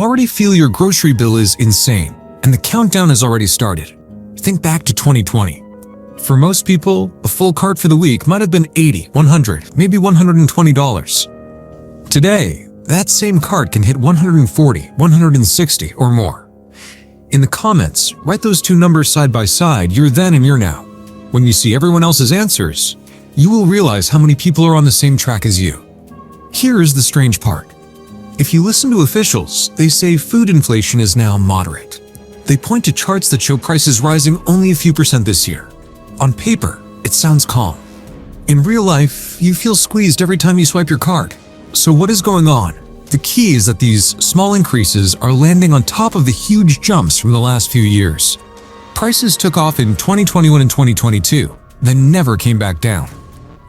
You already feel your grocery bill is insane, and the countdown has already started. Think back to 2020. For most people, a full cart for the week might have been $80, $100, maybe $120. Today, that same cart can hit $140, $160, or more. In the comments, write those two numbers side by side, your then and your now. When you see everyone else's answers, you will realize how many people are on the same track as you. Here is the strange part. If you listen to officials, they say food inflation is now moderate. They point to charts that show prices rising only a few percent this year. On paper, it sounds calm. In real life, you feel squeezed every time you swipe your card. So what is going on? The key is that these small increases are landing on top of the huge jumps from the last few years. Prices took off in 2021 and 2022, then never came back down.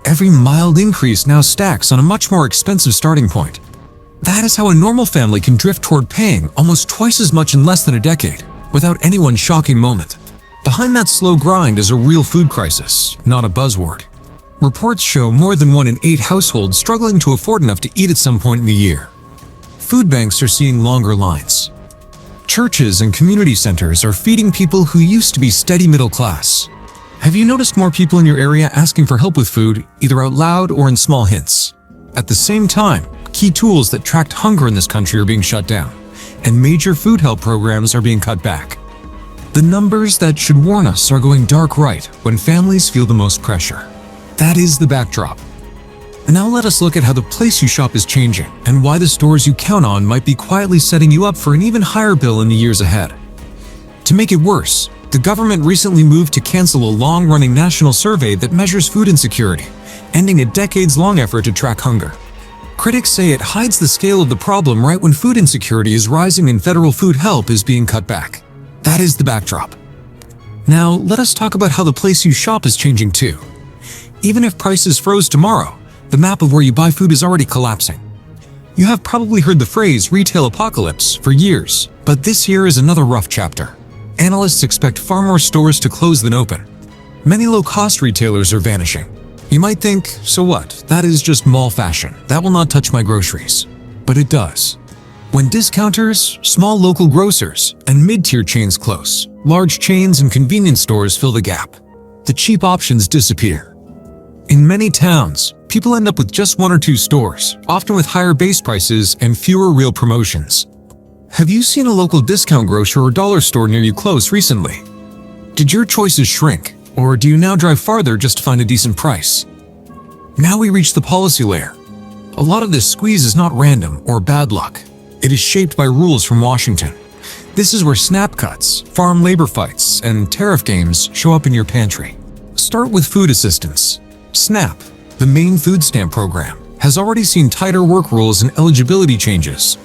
Every mild increase now stacks on a much more expensive starting point. That is how a normal family can drift toward paying almost twice as much in less than a decade, without anyone's shocking moment. Behind that slow grind is a real food crisis, not a buzzword. Reports show more than 1 in 8 households struggling to afford enough to eat at some point in the year. Food banks are seeing longer lines. Churches and community centers are feeding people who used to be steady middle class. Have you noticed more people in your area asking for help with food, either out loud or in small hints? At the same time, key tools that tracked hunger in this country are being shut down, and major food help programs are being cut back. The numbers that should warn us are going dark right when families feel the most pressure. That is the backdrop. Now let us look at how the place you shop is changing and why the stores you count on might be quietly setting you up for an even higher bill in the years ahead. To make it worse, the government recently moved to cancel a long-running national survey that measures food insecurity, ending a decades-long effort to track hunger. Critics say it hides the scale of the problem right when food insecurity is rising and federal food help is being cut back. That is the backdrop. Now, let us talk about how the place you shop is changing too. Even if prices froze tomorrow, the map of where you buy food is already collapsing. You have probably heard the phrase retail apocalypse for years, but this year is another rough chapter. Analysts expect far more stores to close than open. Many low-cost retailers are vanishing. You might think, so what? That is just mall fashion. That will not touch my groceries. But it does. When discounters, small local grocers, and mid-tier chains close, large chains and convenience stores fill the gap. The cheap options disappear. In many towns, people end up with just 1 or 2 stores, often with higher base prices and fewer real promotions. Have you seen a local discount grocer or dollar store near you close recently? Did your choices shrink, or do you now drive farther just to find a decent price? Now we reach the policy layer. A lot of this squeeze is not random or bad luck. It is shaped by rules from Washington. This is where SNAP cuts, farm labor fights, and tariff games show up in your pantry. Start with food assistance. SNAP, the main food stamp program, has already seen tighter work rules and eligibility changes.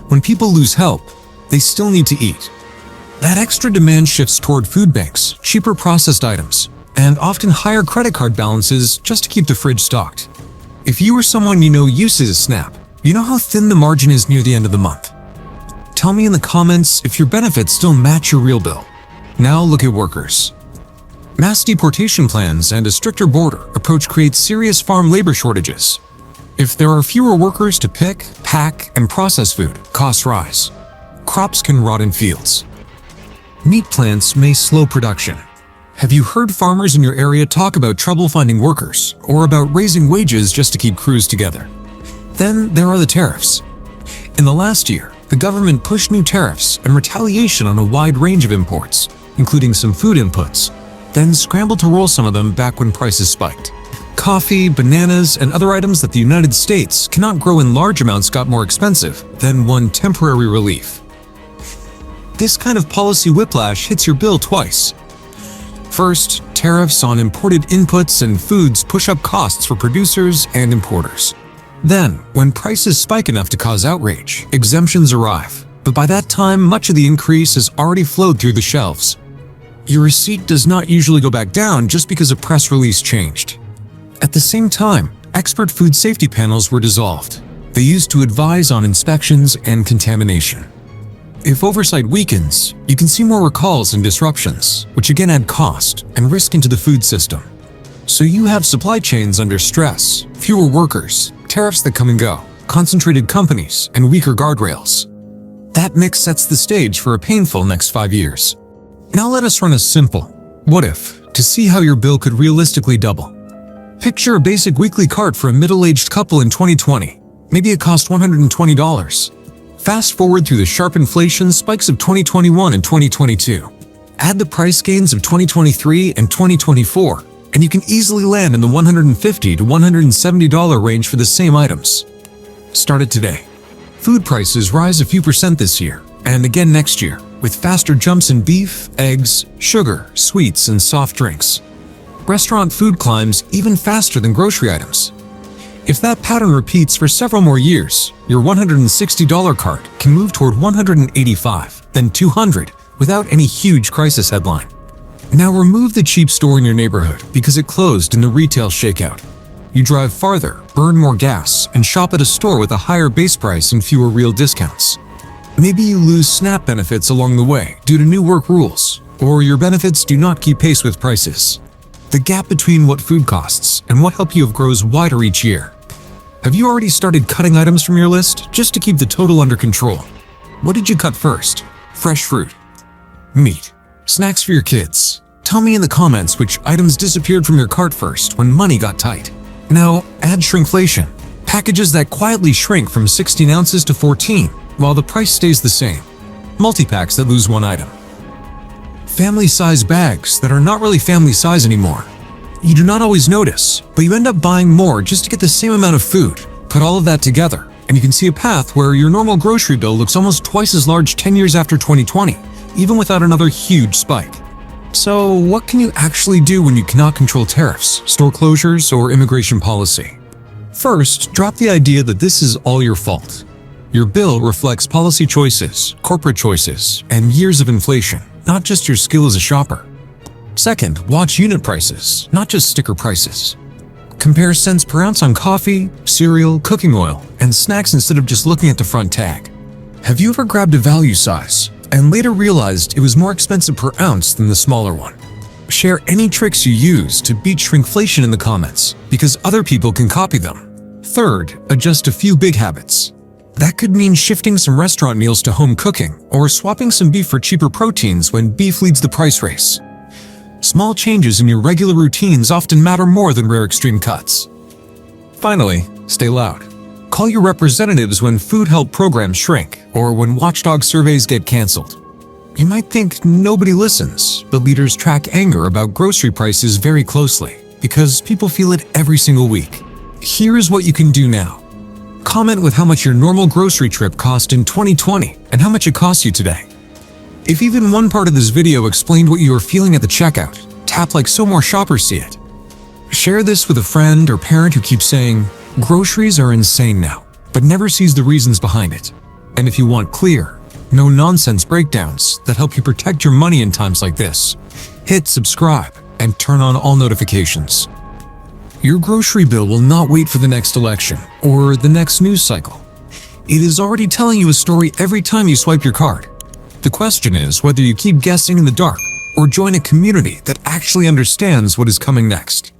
When people lose help, they still need to eat. That extra demand shifts toward food banks, cheaper processed items, and often higher credit card balances just to keep the fridge stocked. If you or someone you know uses SNAP, you know how thin the margin is near the end of the month. Tell me in the comments if your benefits still match your real bill. Now look at workers. Mass deportation plans and a stricter border approach create serious farm labor shortages. If there are fewer workers to pick, pack, and process food, costs rise. Crops can rot in fields. Meat plants may slow production. Have you heard farmers in your area talk about trouble finding workers or about raising wages just to keep crews together? Then there are the tariffs. In the last year, the government pushed new tariffs and retaliation on a wide range of imports, including some food inputs, then scrambled to roll some of them back when prices spiked. Coffee, bananas, and other items that the United States cannot grow in large amounts got more expensive, then won temporary relief. This kind of policy whiplash hits your bill twice. First, tariffs on imported inputs and foods push up costs for producers and importers. Then, when prices spike enough to cause outrage, exemptions arrive. But by that time, much of the increase has already flowed through the shelves. Your receipt does not usually go back down just because a press release changed. At the same time, expert food safety panels were dissolved. They used to advise on inspections and contamination. If oversight weakens, you can see more recalls and disruptions, which again add cost and risk into the food system. So you have supply chains under stress, fewer workers, tariffs that come and go, concentrated companies, and weaker guardrails. That mix sets the stage for a painful next 5 years. Now let us run a simple what if to see how your bill could realistically double. Picture a basic weekly cart for a middle-aged couple in 2020. Maybe it cost $120. Fast forward through the sharp inflation spikes of 2021 and 2022. Add the price gains of 2023 and 2024, and you can easily land in the $150 to $170 range for the same items. Start it today. Food prices rise a few percent this year, and again next year, with faster jumps in beef, eggs, sugar, sweets, and soft drinks. Restaurant food climbs even faster than grocery items. If that pattern repeats for several more years, your $160 cart can move toward $185, then $200, without any huge crisis headline. Now remove the cheap store in your neighborhood because it closed in the retail shakeout. You drive farther, burn more gas, and shop at a store with a higher base price and fewer real discounts. Maybe you lose SNAP benefits along the way due to new work rules, or your benefits do not keep pace with prices. The gap between what food costs and what help you have grows wider each year. Have you already started cutting items from your list just to keep the total under control? What did you cut first? Fresh fruit? Meat? Snacks for your kids? Tell me in the comments which items disappeared from your cart first when money got tight. Now, add shrinkflation. Packages that quietly shrink from 16 ounces to 14 while the price stays the same. Multi-packs that lose one item. Family-size bags that are not really family size anymore. You do not always notice, but you end up buying more just to get the same amount of food. Put all of that together, and you can see a path where your normal grocery bill looks almost twice as large 10 years after 2020, even without another huge spike. So, what can you actually do when you cannot control tariffs, store closures, or immigration policy? First, drop the idea that this is all your fault. Your bill reflects policy choices, corporate choices, and years of inflation, not just your skill as a shopper. Second, watch unit prices, not just sticker prices. Compare cents per ounce on coffee, cereal, cooking oil, and snacks instead of just looking at the front tag. Have you ever grabbed a value size and later realized it was more expensive per ounce than the smaller one? Share any tricks you use to beat shrinkflation in the comments, because other people can copy them. Third, adjust a few big habits. That could mean shifting some restaurant meals to home cooking or swapping some beef for cheaper proteins when beef leads the price race. Small changes in your regular routines often matter more than rare extreme cuts. Finally, stay loud. Call your representatives when food help programs shrink or when watchdog surveys get canceled. You might think nobody listens, but leaders track anger about grocery prices very closely because people feel it every single week. Here is what you can do now. Comment with how much your normal grocery trip cost in 2020 and how much it costs you today. If even one part of this video explained what you are feeling at the checkout, tap like so more shoppers see it. Share this with a friend or parent who keeps saying, groceries are insane now, but never sees the reasons behind it. And if you want clear, no-nonsense breakdowns that help you protect your money in times like this, hit subscribe and turn on all notifications. Your grocery bill will not wait for the next election or the next news cycle. It is already telling you a story every time you swipe your card. The question is whether you keep guessing in the dark or join a community that actually understands what is coming next.